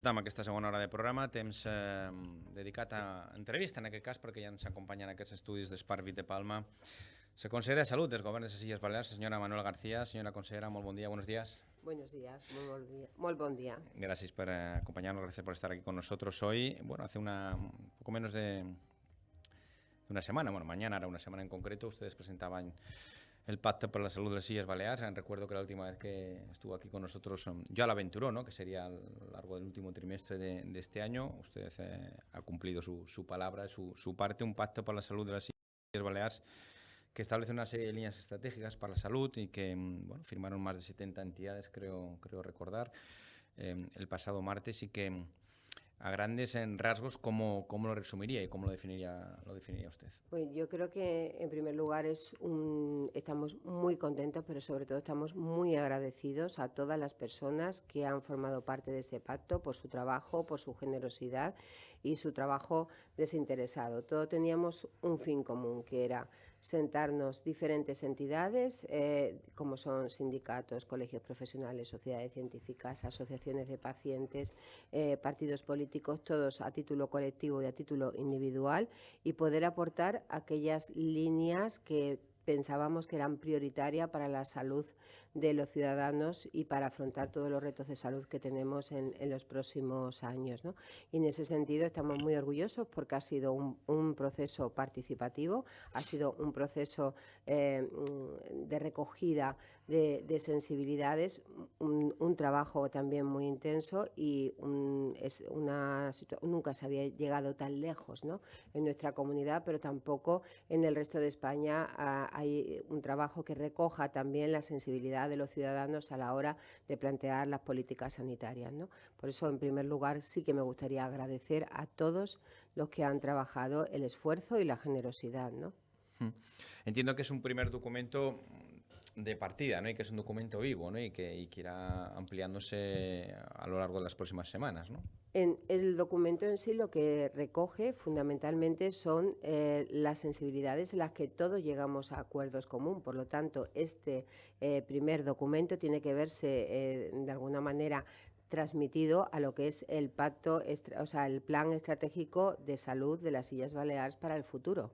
Amb aquesta segona hora de programa, temps dedicat a entrevista, en aquest cas, perquè ja ens acompanya en aquests estudis d'Esparvit de Palma la consellera de Salut del Govern de les Illes Balears, senyora Manuela García. Señora consellera, muy buen día, buenos días. Buenos días, muy buen día. Gracias por acompañarnos, gracias por estar aquí con nosotros hoy. Bueno, hace un poco menos de una semana, bueno, mañana era una semana en concreto, ustedes presentaban el Pacto por la Salud de las Illes Baleares. Recuerdo que la última vez que estuvo aquí con nosotros ya la aventuró, ¿no? Que sería a lo largo del último trimestre de este año. Usted ha cumplido su palabra, su parte, un Pacto por la Salud de las Illes Baleares que establece una serie de líneas estratégicas para la salud y que bueno, firmaron más de 70 entidades, creo recordar, el pasado martes, y que a grandes rasgos, ¿cómo lo resumiría y cómo lo definiría usted? Pues yo creo que en primer lugar estamos muy contentos, pero sobre todo estamos muy agradecidos a todas las personas que han formado parte de este pacto por su trabajo, por su generosidad y su trabajo desinteresado. Todos teníamos un fin común, que era sentarnos diferentes entidades, como son sindicatos, colegios profesionales, sociedades científicas, asociaciones de pacientes, partidos políticos, todos a título colectivo y a título individual, y poder aportar aquellas líneas que pensábamos que eran prioritarias para la salud de los ciudadanos y para afrontar todos los retos de salud que tenemos en los próximos años, ¿no? Y en ese sentido estamos muy orgullosos porque ha sido un proceso participativo, ha sido un proceso de recogida de sensibilidades, un trabajo también muy intenso y nunca se había llegado tan lejos, ¿no? En nuestra comunidad, pero tampoco en el resto de España hay un trabajo que recoja también la sensibilidad de los ciudadanos a la hora de plantear las políticas sanitarias, ¿no? Por eso, en primer lugar, sí que me gustaría agradecer a todos los que han trabajado el esfuerzo y la generosidad, ¿no? Entiendo que es un primer documento de partida, ¿no? Y que es un documento vivo, ¿no? Y que irá ampliándose a lo largo de las próximas semanas, ¿no? En el documento en sí lo que recoge fundamentalmente son las sensibilidades en las que todos llegamos a acuerdos comunes. Por lo tanto, este primer documento tiene que verse de alguna manera transmitido a lo que es el pacto, o sea, el plan estratégico de salud de las Illes Baleares para el futuro.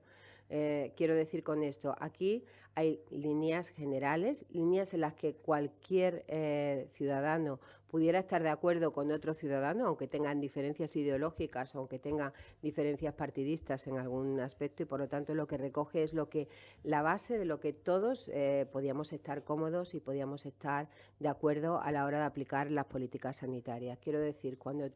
Quiero decir con esto, aquí hay líneas generales, líneas en las que cualquier ciudadano pudiera estar de acuerdo con otro ciudadano, aunque tengan diferencias ideológicas, aunque tengan diferencias partidistas en algún aspecto, y por lo tanto lo que recoge es la base de lo que todos podíamos estar cómodos y podíamos estar de acuerdo a la hora de aplicar las políticas sanitarias. Quiero decir, cuando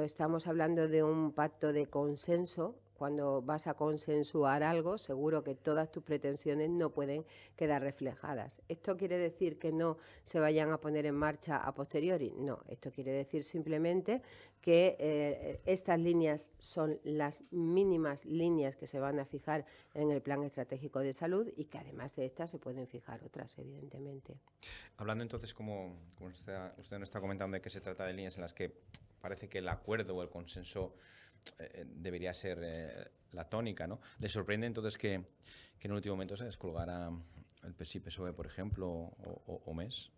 estamos hablando de un pacto de consenso, cuando vas a consensuar algo, seguro que todas tus pretensiones no pueden quedar reflejadas. ¿Esto quiere decir que no se vayan a poner en marcha a posteriori? No, esto quiere decir simplemente que estas líneas son las mínimas líneas que se van a fijar en el Plan Estratégico de Salud y que además de estas se pueden fijar otras, evidentemente. Hablando entonces, como usted nos está comentando, de que se trata de líneas en las que parece que el acuerdo o el consenso debería ser la tónica, ¿no? ¿Le sorprende entonces que en el último momento se descolgara el PSI-PSOE, por ejemplo, o MES?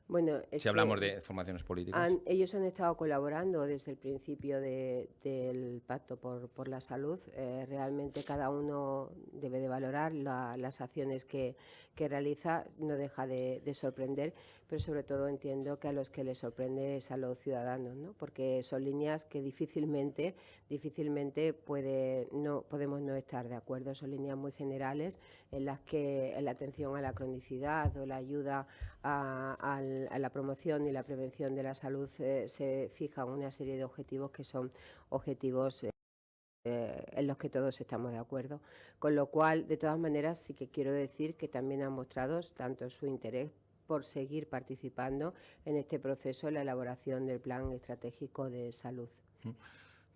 Bueno, Si es hablamos que de formaciones políticas. ellos han estado colaborando desde el principio del Pacto por la Salud. Realmente cada uno debe de valorar las acciones que realiza. No deja de sorprender, pero sobre todo entiendo que a los que les sorprende es a los ciudadanos, ¿no? Porque son líneas que difícilmente podemos no estar de acuerdo. Son líneas muy generales en las que la atención a la cronicidad o la ayuda a la promoción y la prevención de la salud se fijan una serie de objetivos que son objetivos en los que todos estamos de acuerdo. Con lo cual, de todas maneras, sí que quiero decir que también han mostrado tanto su interés por seguir participando en este proceso, en la elaboración del Plan Estratégico de Salud.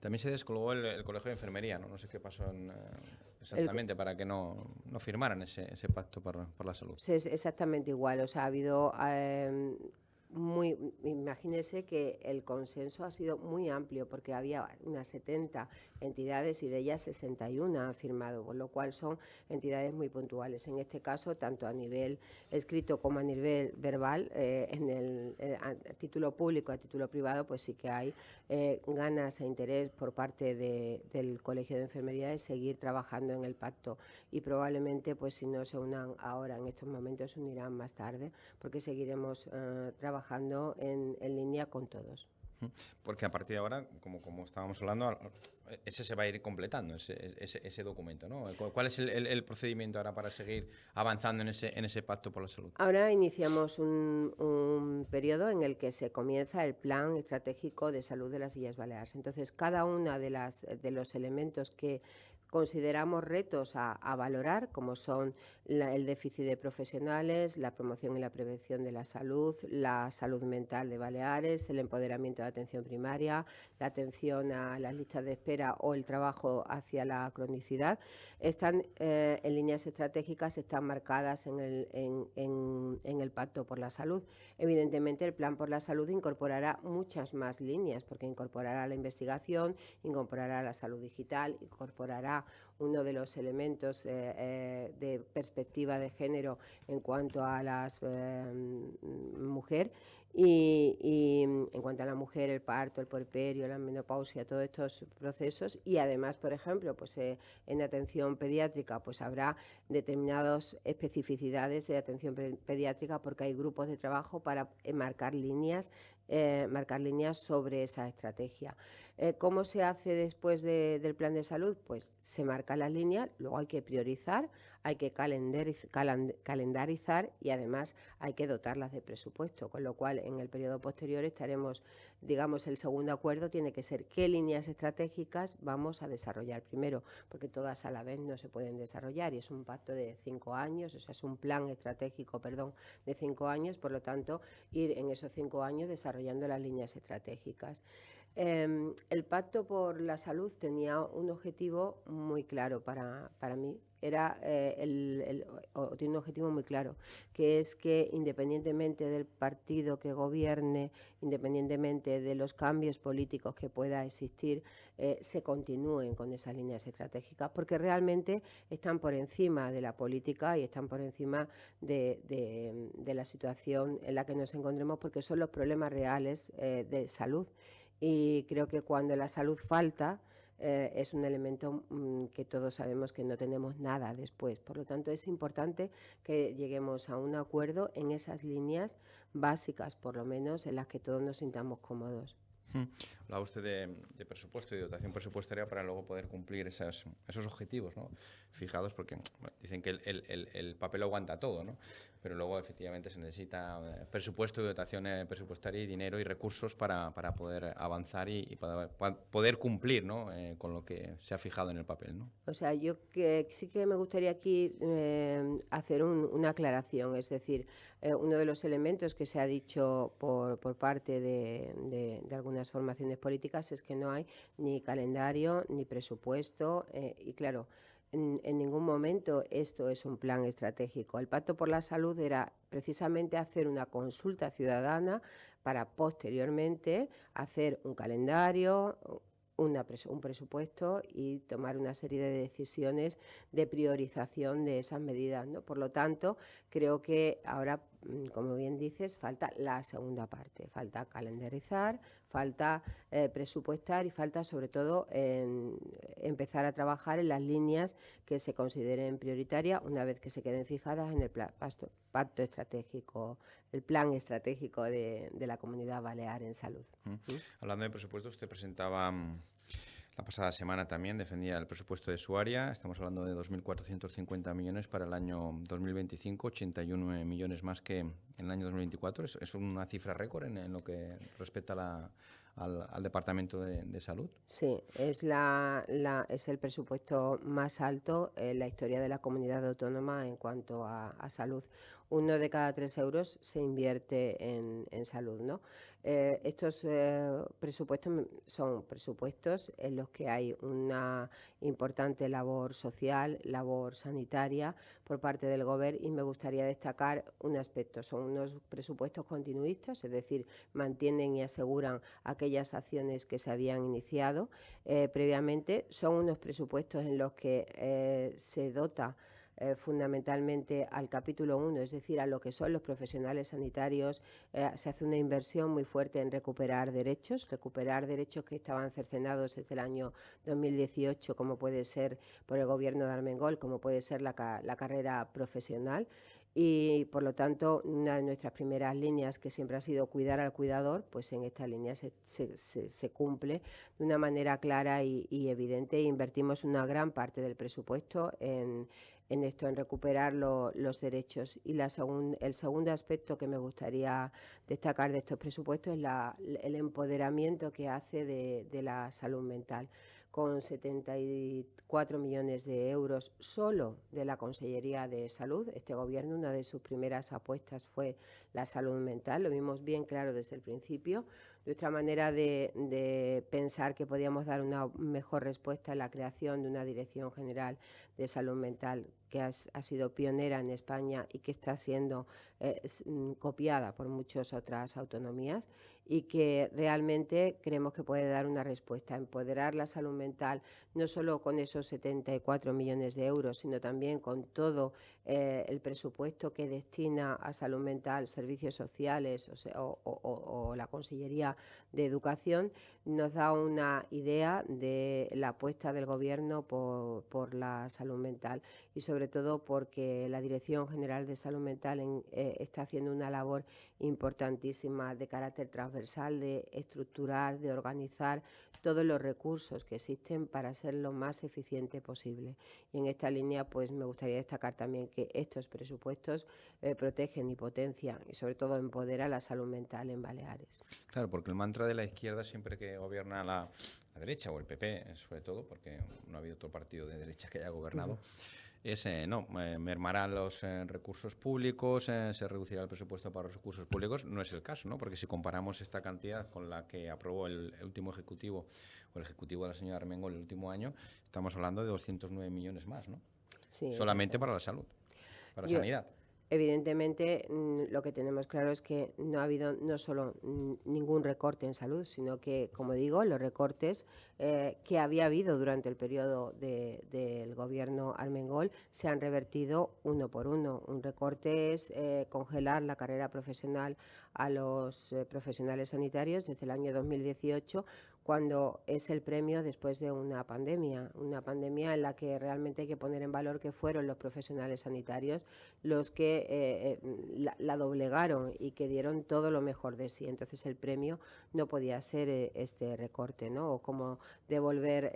También se descolgó el Colegio de Enfermería, ¿no? No sé qué pasó El, exactamente para que no firmaran ese pacto por la salud. Es exactamente igual, o sea, ha habido imagínese que el consenso ha sido muy amplio porque había unas 70 entidades y de ellas 61 han firmado, por lo cual son entidades muy puntuales. En este caso, tanto a nivel escrito como a nivel verbal, a título público, a título privado, pues sí que hay ganas e interés por parte del Colegio de Enfermería de seguir trabajando en el pacto, y probablemente, pues si no se unan ahora en estos momentos, se unirán más tarde, porque seguiremos trabajando en línea con todos. Porque a partir de ahora, como estábamos hablando, ese se va a ir completando, ese documento, ¿no? ¿Cuál es el procedimiento ahora para seguir avanzando en ese pacto por la salud? Ahora iniciamos un periodo en el que se comienza el Plan Estratégico de Salud de las Illes Baleares. Entonces, cada uno de los elementos que consideramos retos a valorar, como son el déficit de profesionales, la promoción y la prevención de la salud mental de Baleares, el empoderamiento de atención primaria, la atención a las listas de espera o el trabajo hacia la cronicidad, están en líneas estratégicas, están marcadas en el Pacto por la Salud. Evidentemente, el Plan por la Salud incorporará muchas más líneas, porque incorporará la investigación, incorporará la salud digital, incorporará uno de los elementos de perspectiva de género en cuanto a las mujer, y en cuanto a la mujer, el parto, el puerperio, la menopausia, todos estos procesos. Y además, por ejemplo, pues en atención pediátrica pues habrá determinadas especificidades de atención pediátrica, porque hay grupos de trabajo para marcar líneas sobre esa estrategia. ¿Cómo se hace después del plan de salud? Pues se marca la línea, luego hay que priorizar, hay que calendarizar y además hay que dotarlas de presupuesto, con lo cual en el periodo posterior estaremos, digamos, el segundo acuerdo tiene que ser qué líneas estratégicas vamos a desarrollar primero, porque todas a la vez no se pueden desarrollar, y es un pacto de 5 años, o sea, es un plan estratégico, de 5 años, por lo tanto, ir en esos 5 años desarrollando las líneas estratégicas. El Pacto por la Salud tenía un objetivo muy claro para mí. Tiene un objetivo muy claro, que es que independientemente del partido que gobierne, independientemente de los cambios políticos que pueda existir, se continúen con esas líneas estratégicas, porque realmente están por encima de la política y están por encima de la situación en la que nos encontremos, porque son los problemas reales de salud. Y creo que cuando la salud falta, es un elemento que todos sabemos que no tenemos nada después. Por lo tanto, es importante que lleguemos a un acuerdo en esas líneas básicas, por lo menos, en las que todos nos sintamos cómodos. Hablaba usted de presupuesto y de dotación presupuestaria para luego poder cumplir esos objetivos, ¿no?, fijados, porque bueno, dicen que el papel aguanta todo, ¿no?, pero luego efectivamente se necesita presupuesto y dotación presupuestaria y dinero y recursos para poder avanzar y para poder cumplir, ¿no?, con lo que se ha fijado en el papel, ¿no? O sea, yo sí que me gustaría aquí hacer una aclaración, es decir, uno de los elementos que se ha dicho por parte de algunas formaciones políticas es que no hay ni calendario ni presupuesto, y claro, en ningún momento esto es un plan estratégico. El Pacto por la Salud era precisamente hacer una consulta ciudadana para posteriormente hacer un calendario, un presupuesto y tomar una serie de decisiones de priorización de esas medidas, ¿no? Por lo tanto, creo que ahora, como bien dices, falta la segunda parte, falta calendarizar, falta presupuestar y falta sobre todo empezar a trabajar en las líneas que se consideren prioritarias una vez que se queden fijadas en el pacto estratégico, el plan estratégico de la Comunidad Balear en salud. Hablando de presupuesto, usted presentaba la pasada semana también, defendía el presupuesto de su área. Estamos hablando de 2.450 millones para el año 2025, 81 millones más que en el año 2024. Es una cifra récord en lo que respecta a al Departamento de Salud. Sí, es, es el presupuesto más alto en la historia de la comunidad autónoma en cuanto a salud. 1 de cada 3 euros se invierte en salud, ¿no? Estos presupuestos son presupuestos en los que hay una importante labor social, labor sanitaria por parte del Gobierno, y me gustaría destacar un aspecto. Son unos presupuestos continuistas, es decir, mantienen y aseguran aquellas acciones que se habían iniciado previamente. Son unos presupuestos en los que se dota fundamentalmente al capítulo 1, es decir, a lo que son los profesionales sanitarios. Se hace una inversión muy fuerte en recuperar derechos que estaban cercenados desde el año 2018, como puede ser por el Gobierno de Armengol, como puede ser la carrera profesional. Y por lo tanto, una de nuestras primeras líneas, que siempre ha sido cuidar al cuidador, pues en esta línea se cumple de una manera clara y evidente, e invertimos una gran parte del presupuesto en esto, en recuperar los derechos. Y el segundo aspecto que me gustaría destacar de estos presupuestos es el empoderamiento que hace de la salud mental, con 74 millones de euros solo de la Consellería de Salud. Este Gobierno, una de sus primeras apuestas fue la salud mental, lo vimos bien claro desde el principio. Nuestra manera de pensar que podíamos dar una mejor respuesta en la creación de una Dirección General de Salud Mental que ha sido pionera en España y que está siendo copiada por muchas otras autonomías, y que realmente creemos que puede dar una respuesta, empoderar la salud mental, no solo con esos 74 millones de euros, sino también con todo el presupuesto que destina a salud mental, servicios sociales o la Consellería de Educación. Nos da una idea de la apuesta del Gobierno por la salud mental, y sobre todo porque la Dirección General de Salud Mental está haciendo una labor importantísima de carácter transversal, de estructurar, de organizar todos los recursos que existen para ser lo más eficiente posible. Y en esta línea, pues me gustaría destacar también que estos presupuestos protegen y potencian y sobre todo empoderan la salud mental en Baleares. Claro, porque el mantra de la izquierda, siempre que gobierna la derecha, o el PP sobre todo, porque no ha habido otro partido de derecha que haya gobernado, es mermarán los recursos públicos, se reducirá el presupuesto para los recursos públicos. No es el caso, ¿no? Porque si comparamos esta cantidad con la que aprobó el último ejecutivo, o el ejecutivo de la señora Armengol el último año, estamos hablando de 209 millones más, ¿no? Sí, solamente para la salud, para sanidad. Evidentemente, lo que tenemos claro es que no ha habido no solo ningún recorte en salud, sino que, como digo, los recortes que había habido durante el periodo del Gobierno Armengol se han revertido uno por uno. Un recorte es congelar la carrera profesional a los profesionales sanitarios desde el año 2018, cuando es el premio después de una pandemia en la que realmente hay que poner en valor que fueron los profesionales sanitarios los que la doblegaron y que dieron todo lo mejor de sí. Entonces el premio no podía ser este recorte, ¿no? O como devolver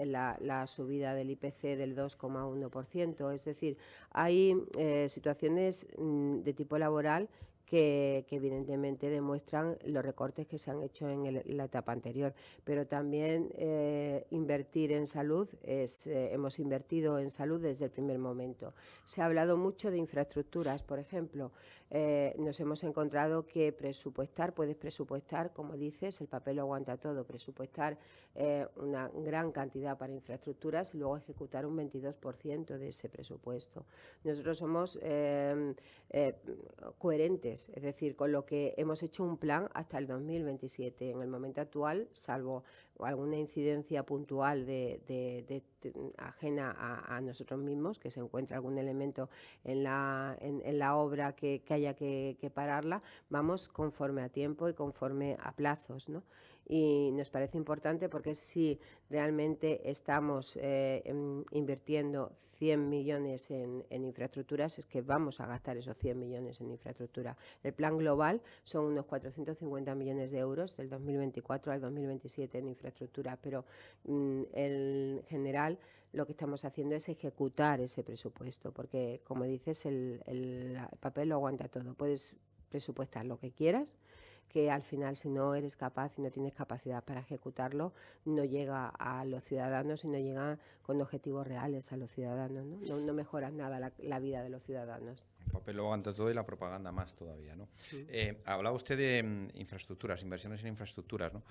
la subida del IPC del 2,1%. Es decir, hay situaciones de tipo laboral que evidentemente demuestran los recortes que se han hecho en la etapa anterior. Pero también invertir en salud, hemos invertido en salud desde el primer momento. Se ha hablado mucho de infraestructuras, por ejemplo. Nos hemos encontrado que puedes presupuestar, como dices, el papel lo aguanta todo, presupuestar una gran cantidad para infraestructuras y luego ejecutar un 22% de ese presupuesto. Nosotros somos coherentes, es decir, con lo que hemos hecho un plan hasta el 2027. En el momento actual, salvo alguna incidencia puntual ajena a nosotros mismos, que se encuentra algún elemento en la obra que haya que pararla, vamos conforme a tiempo y conforme a plazos, ¿no? Y nos parece importante porque si realmente estamos invirtiendo 100 millones en infraestructuras, es que vamos a gastar esos 100 millones en infraestructura. El plan global son unos 450 millones de euros del 2024 al 2027 en infraestructura, pero en general lo que estamos haciendo es ejecutar ese presupuesto, porque, como dices, el papel lo aguanta todo. Puedes presupuestar lo que quieras, que al final, si no eres capaz y no tienes capacidad para ejecutarlo, no llega a los ciudadanos y no llega con objetivos reales a los ciudadanos, ¿no? No mejoras nada la vida de los ciudadanos. El papel luego ante todo y la propaganda más todavía, ¿no? Hablaba usted de infraestructuras, inversiones en infraestructuras, ¿no?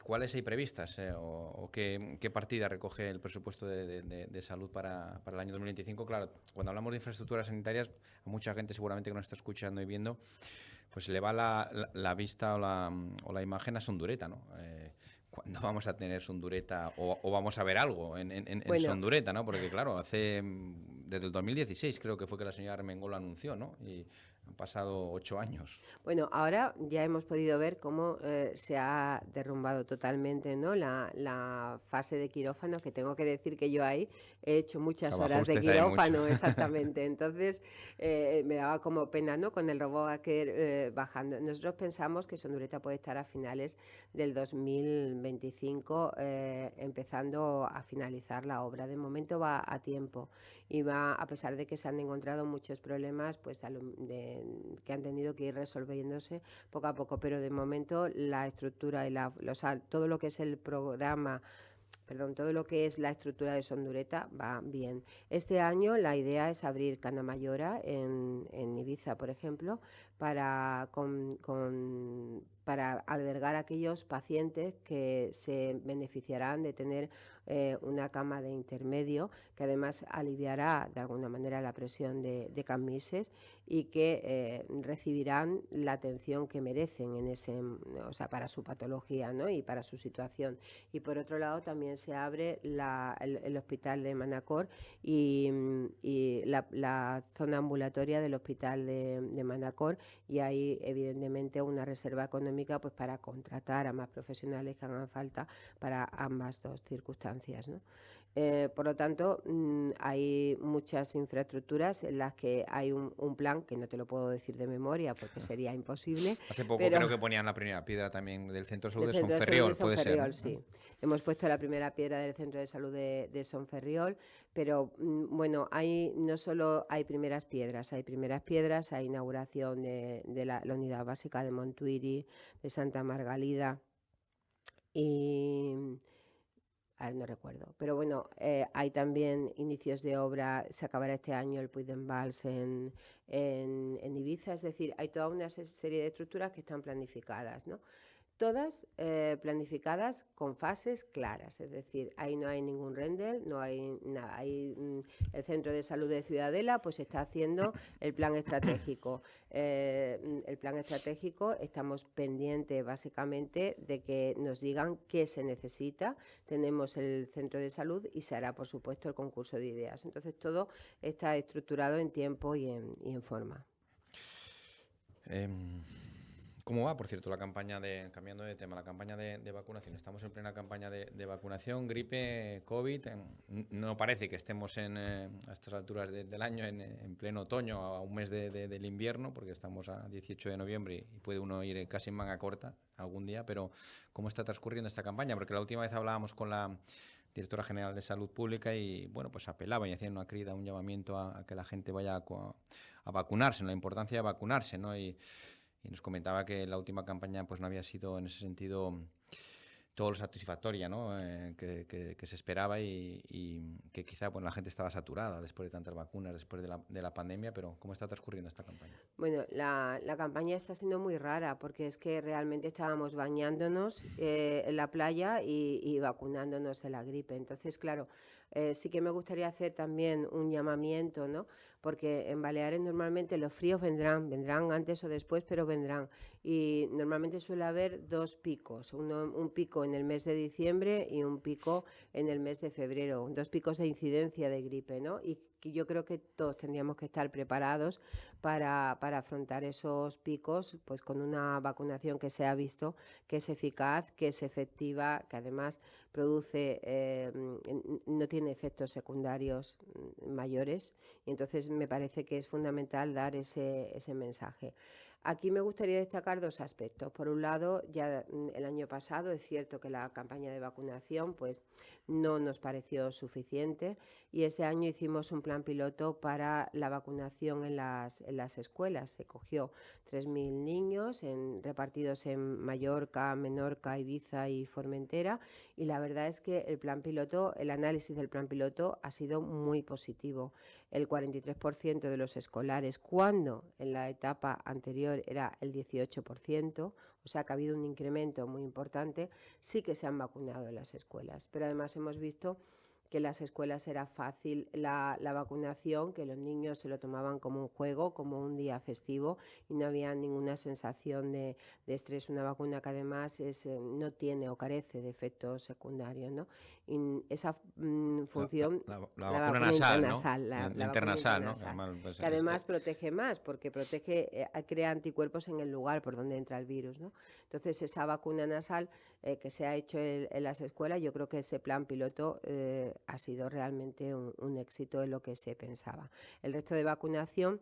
¿Cuáles hay previstas o qué partida recoge el presupuesto de salud para el año 2025? Claro, cuando hablamos de infraestructuras sanitarias, a mucha gente seguramente que nos está escuchando y viendo, pues se le va la vista o la imagen a Sondureta, ¿no? ¿Cuándo vamos a tener Sondureta o vamos a ver algo en Bueno, Sondureta, ¿no? Porque claro, desde el 2016 creo que fue que la señora Armengol lo anunció, ¿no? Y han pasado 8 años. bueno, ahora ya hemos podido ver cómo se ha derrumbado totalmente, ¿no? La fase de quirófano, que tengo que decir que yo ahí he hecho muchas Trabajó horas de usted ahí quirófano, mucho. exactamente. Entonces me daba como pena, ¿no? Con el robot aquel bajando. Nosotros pensamos que Sondureta puede estar a finales del 2025 empezando a finalizar la obra. De momento va a tiempo y va, a pesar de que se han encontrado muchos problemas, pues que han tenido que ir resolviéndose poco a poco, pero de momento la estructura y todo lo que es el programa, perdón, todo lo que es la estructura de Sondureta va bien. Este año la idea es abrir Cana Mayora en Ibiza, por ejemplo, para albergar a aquellos pacientes que se beneficiarán de tener una cama de intermedio, que además aliviará de alguna manera la presión de Cambises y que recibirán la atención que merecen o sea, para su patología, ¿no? Y para su situación. Y por otro lado también se abre el hospital de Manacor y la zona ambulatoria del hospital de Manacor, y hay evidentemente una reserva económica pues para contratar a más profesionales que hagan falta para ambas dos circunstancias, ¿no? Por lo tanto, hay muchas infraestructuras en las que hay un plan que no te lo puedo decir de memoria porque sería imposible. Hace poco pero creo que ponían la primera piedra también del Centro de Salud Del de Centro de Salud de Sonferriol, puede ser, Sonferriol, ¿no? sí. Hemos puesto la primera piedra del Centro de Salud de Sonferriol, pero bueno, no solo hay primeras piedras, hay inauguración de la unidad básica de Montuiri, de Santa Margalida y ahora no recuerdo, pero bueno, hay también inicios de obra, se acabará este año el Puig d'en Vals en Ibiza, es decir, hay toda una serie de estructuras que están planificadas, ¿no? Todas planificadas con fases claras, es decir, ahí no hay ningún render, no hay nada. Ahí, el Centro de Salud de Ciudadela pues está haciendo el plan estratégico. El plan estratégico estamos pendientes básicamente de que nos digan qué se necesita. Tenemos el Centro de Salud y se hará, por supuesto, el concurso de ideas. Entonces todo está estructurado en tiempo y en forma. ¿Cómo va, por cierto, la campaña cambiando de tema, la campaña de vacunación? Estamos en plena campaña de vacunación, gripe, COVID. No parece que estemos a estas alturas del año, en pleno otoño, a un mes del invierno, porque estamos a 18 de noviembre y puede uno ir casi en manga corta algún día, pero ¿cómo está transcurriendo esta campaña? Porque la última vez hablábamos con la directora general de Salud Pública y, bueno, pues apelaba y hacía una crida, un llamamiento a que la gente vaya a vacunarse, ¿no? La importancia de vacunarse, ¿no? Y nos comentaba que la última campaña pues no había sido en ese sentido todo lo satisfactoria, ¿no? Que se esperaba y que quizá bueno, la gente estaba saturada después de tantas vacunas, después de la pandemia, pero ¿cómo está transcurriendo esta campaña? Bueno, la campaña está siendo muy rara porque es que realmente estábamos bañándonos en la playa y vacunándonos de la gripe. Entonces, claro, sí que me gustaría hacer también un llamamiento, ¿no? Porque en Baleares normalmente los fríos vendrán antes o después, pero vendrán. Y normalmente suele haber dos picos, un pico en el mes de diciembre y un pico en el mes de febrero, dos picos de incidencia de gripe, ¿no? Y que yo creo que todos tendríamos que estar preparados para afrontar esos picos, pues con una vacunación que se ha visto que es eficaz, que es efectiva, que además no tiene efectos secundarios mayores, y entonces me parece que es fundamental dar ese mensaje. Aquí me gustaría destacar dos aspectos. Por un lado, ya el año pasado es cierto que la campaña de vacunación pues, no nos pareció suficiente y este año hicimos un plan piloto para la vacunación en las escuelas. Se cogió 3.000 niños repartidos en Mallorca, Menorca, Ibiza y Formentera y la verdad es que el plan piloto, el análisis del plan piloto ha sido muy positivo. El 43% de los escolares, cuando en la etapa anterior era el 18%, o sea que ha habido un incremento muy importante, sí que se han vacunado en las escuelas. Pero además hemos visto que en las escuelas era fácil la vacunación, que los niños se lo tomaban como un juego, como un día festivo y no había ninguna sensación de estrés. Una vacuna que además no tiene o carece de efectos secundarios, ¿no? Y esa función, La la vacuna vacuna nasal, ¿no? intranasal, la vacuna Intranasal, ¿no? intranasal, Además, pues, que además protege más porque crea anticuerpos en el lugar por donde entra el virus, ¿no? Entonces esa vacuna nasal que se ha hecho en las escuelas, yo creo que ese plan piloto ha sido realmente un éxito en lo que se pensaba. El resto de vacunación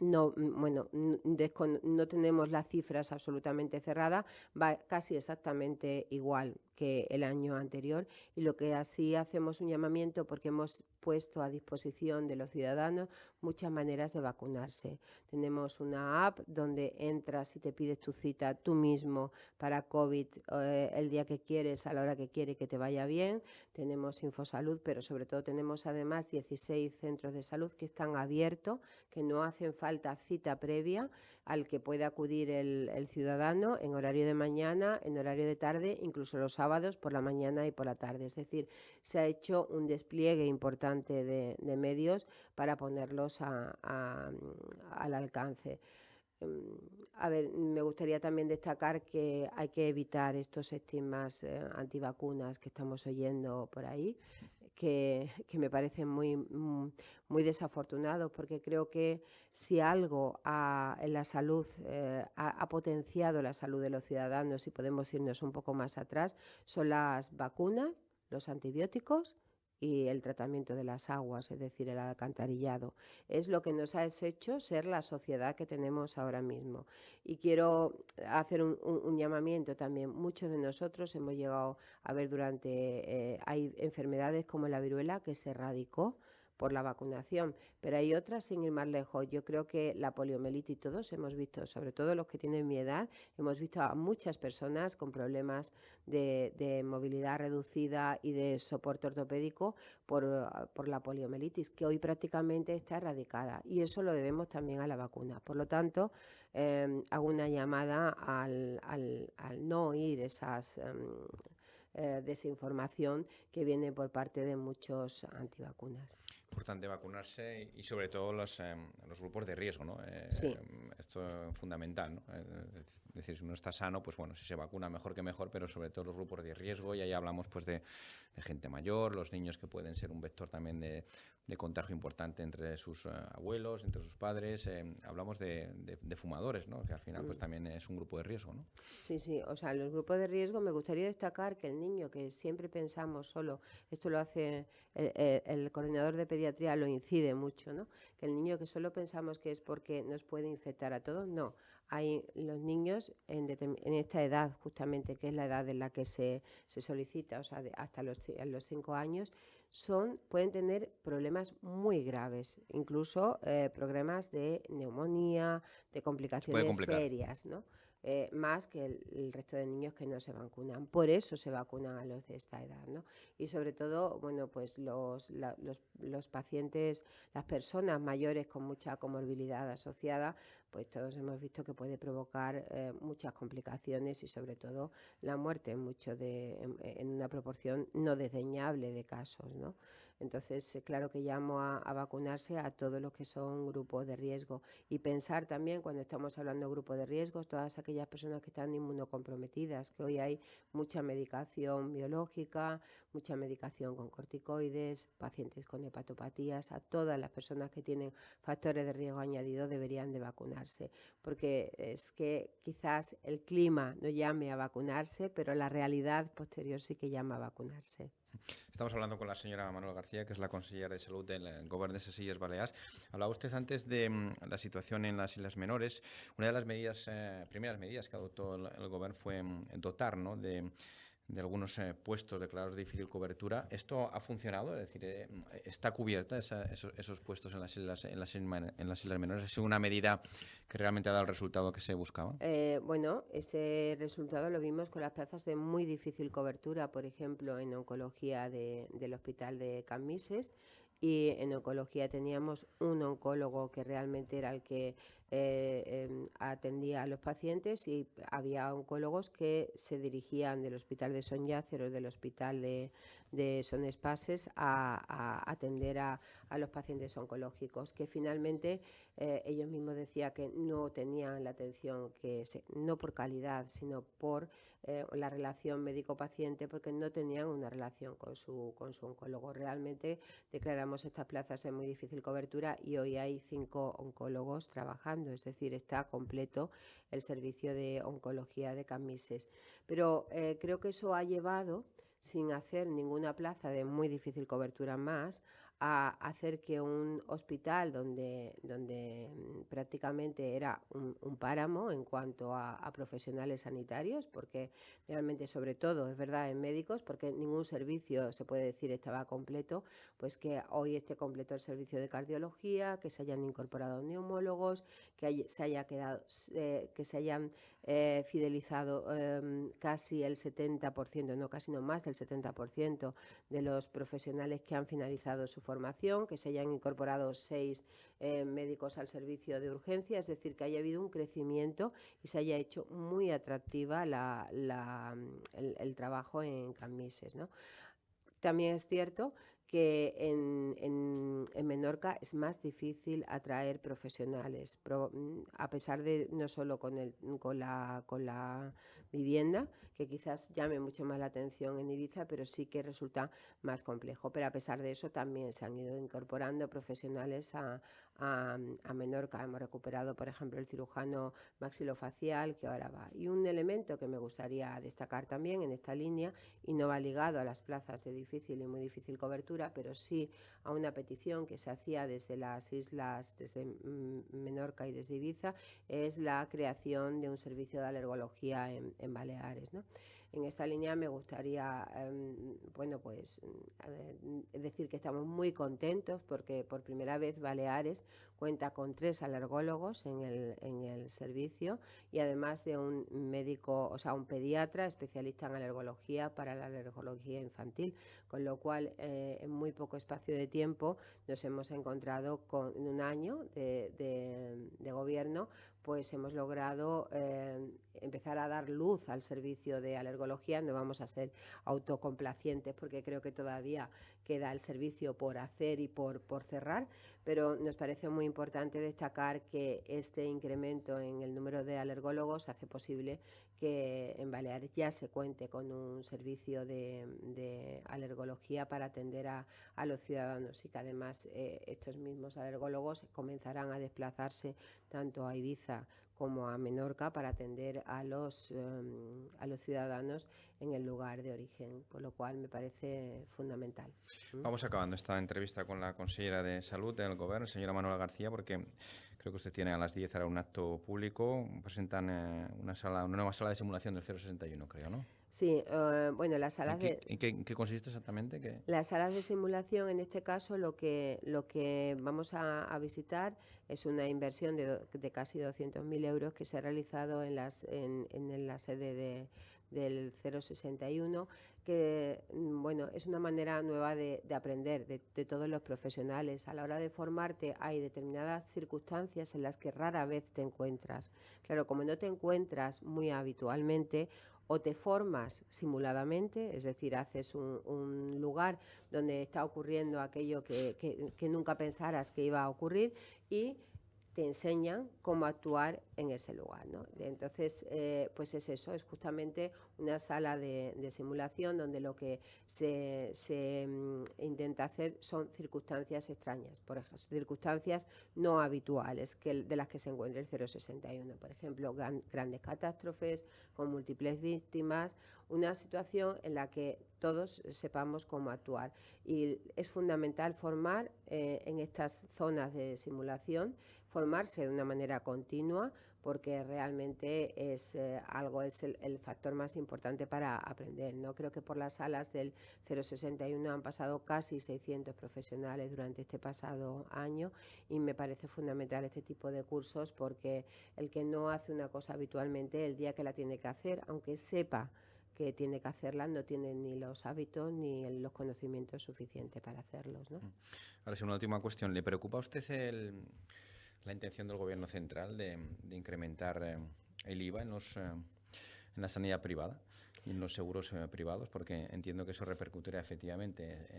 no, bueno, no tenemos las cifras absolutamente cerradas, va casi exactamente igual que el año anterior y lo que así hacemos un llamamiento porque hemos puesto a disposición de los ciudadanos muchas maneras de vacunarse. Tenemos una app donde entras y te pides tu cita tú mismo para COVID el día que quieres, a la hora que quieres, que te vaya bien. Tenemos Infosalud, pero sobre todo tenemos además 16 centros de salud que están abiertos, que no hacen falta cita previa, al que puede acudir el ciudadano en horario de mañana, en horario de tarde, incluso los sábados por la mañana y por la tarde. Es decir, se ha hecho un despliegue importante de medios para ponerlos al alcance. A ver, me gustaría también destacar que hay que evitar estos estigmas antivacunas que estamos oyendo por ahí, que me parecen muy desafortunados, porque creo que si algo en la salud ha potenciado la salud de los ciudadanos, y podemos irnos un poco más atrás, son las vacunas, los antibióticos y el tratamiento de las aguas, es decir, el alcantarillado. Es lo que nos ha hecho ser la sociedad que tenemos ahora mismo. Y quiero hacer un llamamiento también. Muchos de nosotros hemos llegado a ver hay enfermedades como la viruela que se erradicó por la vacunación, pero hay otras sin ir más lejos. Yo creo que la poliomielitis, todos hemos visto, sobre todo los que tienen mi edad, hemos visto a muchas personas con problemas de movilidad reducida y de soporte ortopédico por la poliomielitis, que hoy prácticamente está erradicada, y eso lo debemos también a la vacuna. Por lo tanto, hago una llamada al no oír esas desinformación que viene por parte de muchos antivacunas. Importante vacunarse y sobre todo los grupos de riesgo, ¿no? Sí. Esto es fundamental, ¿no? Es decir, si uno está sano, pues bueno, si se vacuna mejor que mejor, pero sobre todo los grupos de riesgo, y ahí hablamos pues de gente mayor, los niños que pueden ser un vector también de contagio importante entre sus abuelos, entre sus padres, hablamos de fumadores, ¿no? Que al final pues también es un grupo de riesgo, ¿no? Sí, sí, o sea, los grupos de riesgo, me gustaría destacar que el niño que siempre pensamos solo, esto lo hace el coordinador de pediatría, lo incide mucho, ¿no? Que el niño que solo pensamos que es porque nos puede infectar a todos, no. Hay los niños en esta edad, justamente, que es la edad en la que se solicita, o sea, hasta los 5 años, pueden tener problemas muy graves, incluso problemas de neumonía, de complicaciones serias, ¿no? Más que el resto de niños que no se vacunan. Por eso se vacunan a los de esta edad, ¿no? Y sobre todo, bueno, pues los pacientes, las personas mayores con mucha comorbilidad asociada, pues todos hemos visto que puede provocar muchas complicaciones y sobre todo la muerte en una proporción no desdeñable de casos, ¿no? Entonces, claro que llamo a vacunarse a todos los que son grupos de riesgo y pensar también, cuando estamos hablando de grupos de riesgo, todas aquellas personas que están inmunocomprometidas, que hoy hay mucha medicación biológica, mucha medicación con corticoides, pacientes con hepatopatías, a todas las personas que tienen factores de riesgo añadidos deberían de vacunarse. vacunarse, porque es que quizás el clima no llame a vacunarse, pero la realidad posterior sí que llama a vacunarse. Estamos hablando con la señora Manuela García, que es la consellera de Salud del Gobierno de les Illes Balears. Hablaba usted antes de la situación en las Islas Menores. Una de las medidas, primeras medidas que adoptó el Gobierno fue dotar, ¿no?, de algunos puestos declarados de difícil cobertura. ¿Esto ha funcionado? Es decir, ¿está cubierta esos puestos en las Islas Menores? ¿Es una medida que realmente ha dado el resultado que se buscaba? Bueno, este resultado lo vimos con las plazas de muy difícil cobertura, por ejemplo, en oncología del Hospital de Cammises, y en oncología teníamos un oncólogo que realmente era el que atendía a los pacientes, y había oncólogos que se dirigían del Hospital de Son Llàcer o del Hospital de Son Espases a atender a los pacientes oncológicos, que finalmente ellos mismos decían que no tenían la atención, no por calidad, sino por la relación médico-paciente, porque no tenían una relación con su oncólogo. Realmente declaramos estas plazas de muy difícil cobertura y hoy hay 5 oncólogos trabajando, es decir, está completo el servicio de oncología de Cammises. Pero creo que eso ha llevado, sin hacer ninguna plaza de muy difícil cobertura más, a hacer que un hospital donde prácticamente era un páramo en cuanto a profesionales sanitarios, porque realmente, sobre todo, es verdad, en médicos, porque ningún servicio, se puede decir, estaba completo, pues que hoy esté completo el servicio de cardiología, que se hayan incorporado neumólogos, que se hayan fidelizado casi el 70%, no casi, no más del 70% de los profesionales que han finalizado su formación, que se hayan incorporado 6 médicos al servicio de urgencia, es decir, que haya habido un crecimiento y se haya hecho muy atractiva el trabajo en Cammises, ¿no? También es cierto que en Menorca es más difícil atraer profesionales, a pesar de no solo con la vivienda, que quizás llame mucho más la atención en Ibiza, pero sí que resulta más complejo. Pero a pesar de eso también se han ido incorporando profesionales a Menorca. Hemos recuperado, por ejemplo, el cirujano maxilofacial, que ahora va. Y un elemento que me gustaría destacar también en esta línea, y no va ligado a las plazas de difícil y muy difícil cobertura, pero sí a una petición que se hacía desde las islas, desde Menorca y desde Ibiza, es la creación de un servicio de alergología en Baleares, ¿no? En esta línea me gustaría decir que estamos muy contentos porque por primera vez Baleares cuenta con 3 alergólogos en el servicio, y además de un médico, o sea, un pediatra especialista en alergología para la alergología infantil, con lo cual en muy poco espacio de tiempo nos hemos encontrado en un año de gobierno, pues hemos logrado empezar a dar luz al servicio de alergología. No vamos a ser autocomplacientes porque creo que todavía queda el servicio por hacer y por cerrar, pero nos parece muy importante destacar que este incremento en el número de alergólogos hace posible que en Baleares ya se cuente con un servicio de alergología para atender a los ciudadanos, y que además estos mismos alergólogos comenzarán a desplazarse tanto a Ibiza como a Menorca para atender a los ciudadanos en el lugar de origen, por lo cual me parece fundamental. Vamos acabando esta entrevista con la consellera de Salud del Gobierno, señora Manuela García, porque creo que usted tiene a las 10 ahora un acto público. Presentan una nueva sala de simulación del 061, creo, ¿no? Sí, bueno, las salas ¿En qué consiste exactamente? Las salas de simulación, en este caso, lo que vamos a visitar es una inversión de casi 200.000 euros que se ha realizado en la sede del 061, que bueno, es una manera nueva de aprender de todos los profesionales. A la hora de formarte hay determinadas circunstancias en las que rara vez te encuentras. Claro, como no te encuentras muy habitualmente, o te formas simuladamente, es decir, haces un lugar donde está ocurriendo aquello que nunca pensaras que iba a ocurrir, y te enseñan cómo actuar en ese lugar, ¿no? Entonces, pues es eso, es justamente una sala de simulación donde lo que se intenta hacer son circunstancias extrañas, por ejemplo, circunstancias no habituales de las que se encuentra el 061, por ejemplo, grandes catástrofes con múltiples víctimas, una situación en la que todos sepamos cómo actuar. Y es fundamental formar en estas zonas de simulación, formarse de una manera continua, porque realmente es el factor más importante para aprender, ¿no? Creo que por las salas del 061 han pasado casi 600 profesionales durante este pasado año y me parece fundamental este tipo de cursos porque el que no hace una cosa habitualmente, el día que la tiene que hacer, aunque sepa que tiene que hacerla, no tiene ni los hábitos ni los conocimientos suficientes para hacerlos, ¿no? Ahora sí, una última cuestión. ¿Le preocupa a usted la intención del Gobierno central de incrementar el IVA en la sanidad privada y en los seguros privados? Porque entiendo que eso repercutirá efectivamente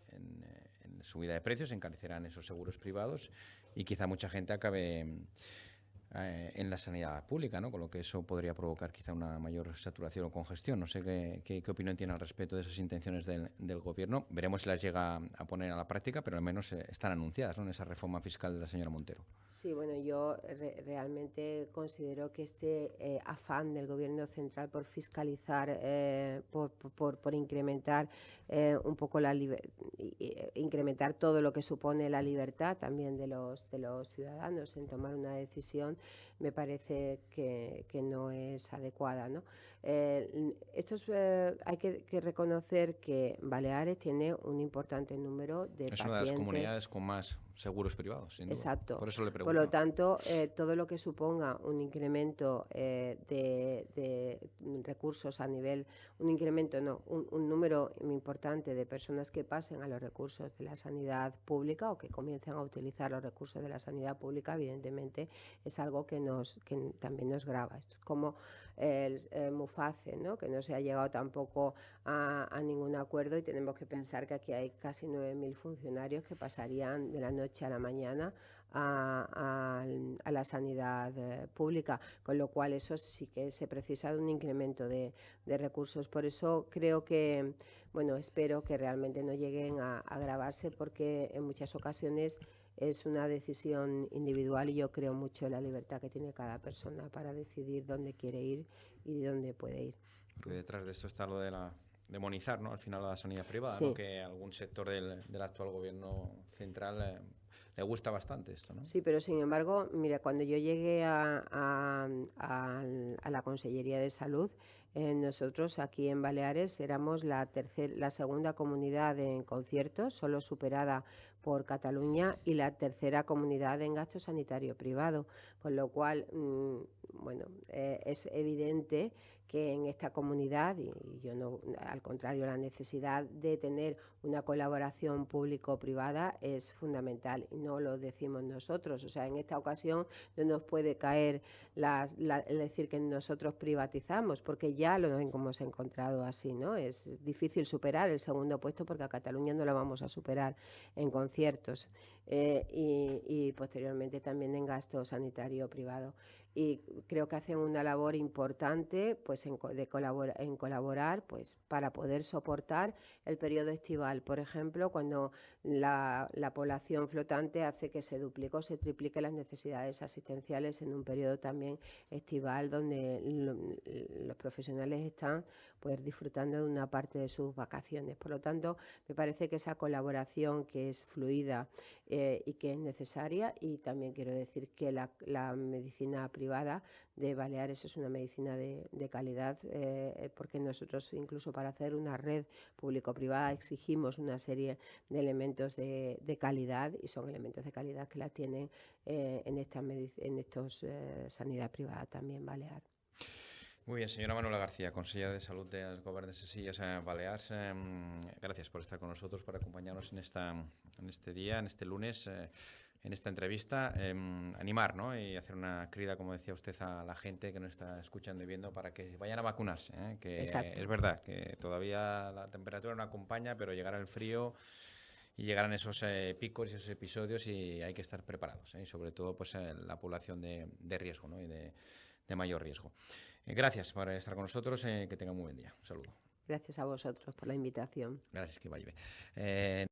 en subida de precios, encarecerán esos seguros privados y quizá mucha gente acabe en la sanidad pública, ¿no? Con lo que eso podría provocar quizá una mayor saturación o congestión. No sé qué opinión tiene al respecto de esas intenciones del Gobierno. Veremos si las llega a poner a la práctica, pero al menos están anunciadas, ¿no?, en esa reforma fiscal de la señora Montero. Sí, bueno, yo realmente considero que este afán del Gobierno central por fiscalizar, por incrementar un poco incrementar todo lo que supone la libertad también de los ciudadanos en tomar una decisión, me parece que no es adecuada, ¿no? Hay que reconocer que Baleares tiene un importante número de pacientes. Es una de las comunidades con más seguros privados, sin duda. Exacto. Por eso le pregunto. Por lo tanto, todo lo que suponga un incremento de recursos a nivel, un número importante de personas que pasen a los recursos de la sanidad pública o que comiencen a utilizar los recursos de la sanidad pública, evidentemente es algo que también nos grava. Esto es como el MUFACE, ¿no?, que no se ha llegado tampoco a ningún acuerdo y tenemos que pensar que aquí hay casi 9.000 funcionarios que pasarían de la noche a la mañana a la sanidad pública, con lo cual eso sí que se precisa de un incremento de recursos. Por eso creo que, bueno, espero que realmente no lleguen a agravarse porque en muchas ocasiones es una decisión individual y yo creo mucho en la libertad que tiene cada persona para decidir dónde quiere ir y dónde puede ir. Porque detrás de esto está lo de demonizar, ¿no?, al final, a la sanidad privada, sí, ¿no?, que a algún sector del actual Gobierno central le gusta bastante esto, ¿no? Sí, pero sin embargo, mira, cuando yo llegué a la Consellería de Salud, nosotros aquí en Baleares éramos la segunda comunidad en conciertos, solo superada por Cataluña, y la tercera comunidad en gasto sanitario privado, con lo cual, bueno, es evidente que en esta comunidad, y yo no, al contrario, la necesidad de tener una colaboración público-privada es fundamental, y no lo decimos nosotros. O sea, en esta ocasión no nos puede caer el decir que nosotros privatizamos, porque ya lo hemos encontrado así, ¿no? Es difícil superar el segundo puesto porque a Cataluña no la vamos a superar en conciertos y posteriormente también en gasto sanitario privado. Y creo que hacen una labor importante pues en colaborar pues para poder soportar el periodo estival. Por ejemplo, cuando la población flotante hace que se duplique o se triplique las necesidades asistenciales en un periodo también estival donde los profesionales están pues disfrutando de una parte de sus vacaciones. Por lo tanto, me parece que esa colaboración que es fluida y que es necesaria, y también quiero decir que la medicina privada de Baleares es una medicina de calidad, porque nosotros incluso para hacer una red público-privada exigimos una serie de elementos de calidad, y son elementos de calidad que la tienen en estos sanidad privada también balear. Muy bien, señora Manuela García, consellera de Salud del Govern de ses Illes Balears. Gracias por estar con nosotros, por acompañarnos en este día, en este lunes, en esta entrevista. Animar, ¿no?, y hacer una crida, como decía usted, a la gente que nos está escuchando y viendo para que vayan a vacunarse, que Exacto. es verdad que todavía la temperatura no acompaña, pero llegará el frío llegarán esos picos y esos episodios y hay que estar preparados, y sobre todo pues la población de riesgo, ¿no? Y de mayor riesgo. Gracias por estar con nosotros, que tengan muy buen día. Un saludo. Gracias a vosotros por la invitación. Gracias, que vaya bien.